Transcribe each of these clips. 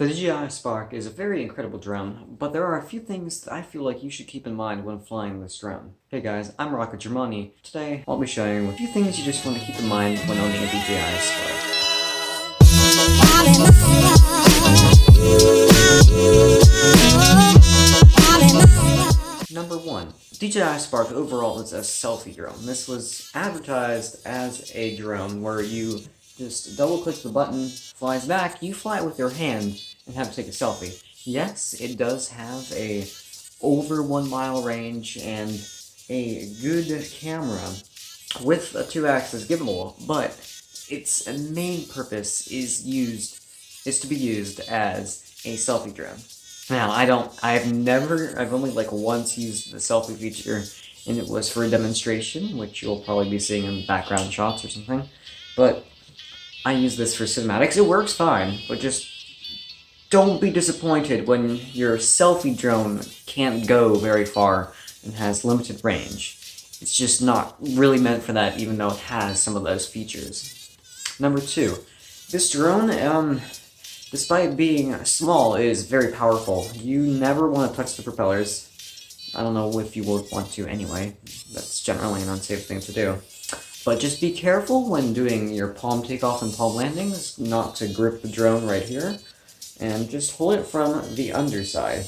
The DJI Spark is a very incredible drone, but there are a few things that I feel like you should keep in mind when flying this drone. Hey guys, I'm Rocket Germani. Today, I'll be showing you a few things you just want to keep in mind when owning a DJI Spark. Number 1. DJI Spark overall is a selfie drone. This was advertised as a drone where you just double-click the button, flies back, you fly it with your hand, and have to take a selfie. Yes, it does have a over 1 mile range and a good camera with a 2-axis gimbal, but its main purpose is to be used as a selfie drone. Now, I've only once used the selfie feature, and it was for a demonstration, which you'll probably be seeing in background shots or something, but I use this for cinematics. It works fine, but just don't be disappointed when your selfie drone can't go very far and has limited range. It's just not really meant for that, even though it has some of those features. Number 2, this drone, despite being small, is very powerful. You never want to touch the propellers. I don't know if you would want to anyway. That's generally an unsafe thing to do. But just be careful when doing your palm takeoff and palm landings, not to grip the drone right here, and just hold it from the underside.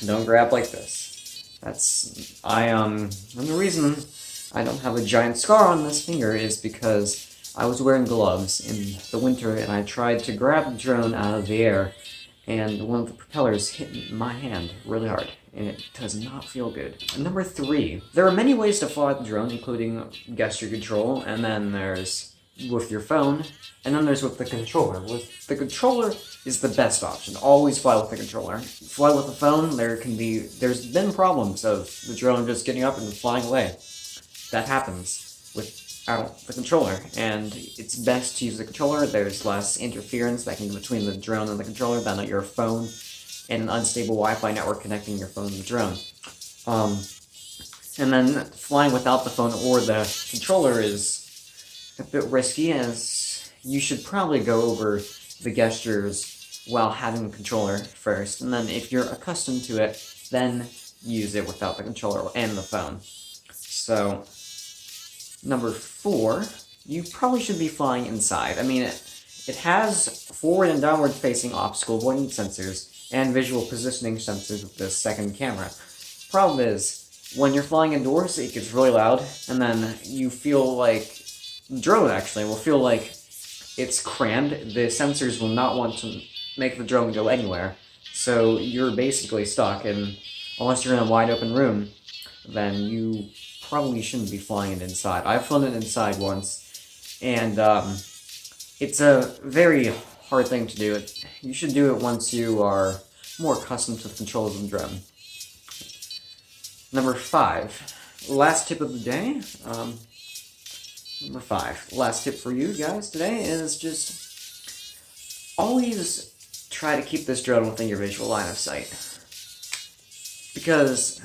Don't grab like this. And the reason I don't have a giant scar on this finger is because I was wearing gloves in the winter and I tried to grab the drone out of the air, and one of the propellers hit my hand really hard, and it does not feel good. Number 3, there are many ways to fly the drone, including gesture control, and then there's with your phone, and then there's with the controller. With the controller is the best option. Always fly with the controller. Fly with the phone, there's been problems of the drone just getting up and flying away. That happens without the controller, and it's best to use the controller. There's less interference that can go between the drone and the controller than at your phone, and an unstable Wi-Fi network connecting your phone to the drone. And then flying without the phone or the controller is a bit risky, as you should probably go over the gestures while having the controller first, and then if you're accustomed to it, then use it without the controller and the phone. So, number 4, you probably should be flying inside. I mean, it has forward and downward facing obstacle avoidance sensors and visual positioning sensors with this second camera. Problem is, when you're flying indoors, it gets really loud, and then you feel like the drone actually will feel like it's crammed. The sensors will not want to make the drone go anywhere, so you're basically stuck, and unless you're in a wide open room, then you probably shouldn't be flying it inside. I've flown it inside once, and it's a very hard thing to do. You should do it once you are more accustomed to the controls of the drone. Number 5, last tip of the day. Number 5, last tip for you guys today is just always try to keep this drone within your visual line of sight. Because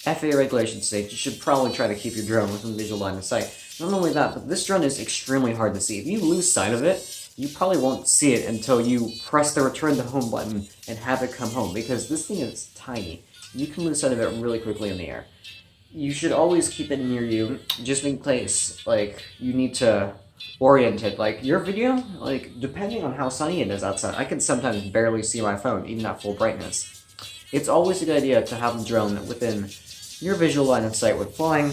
FAA regulations state you should probably try to keep your drone within the visual line of sight. Not only that, but this drone is extremely hard to see. If you lose sight of it, you probably won't see it until you press the return to home button and have it come home, because this thing is tiny. You can lose sight of it really quickly in the air. You should always keep it near you, just in case, you need to orient it. Your video, depending on how sunny it is outside, I can sometimes barely see my phone, even at full brightness. It's always a good idea to have the drone within your visual line of sight when flying,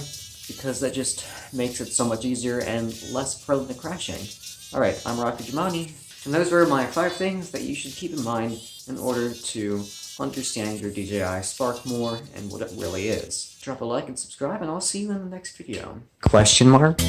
because that just makes it so much easier and less prone to crashing. Alright, I'm Rocket Germani, and those were my 5 things that you should keep in mind in order to understand your DJI Spark more and what it really is. Drop a like and subscribe, and I'll see you in the next video. Question mark?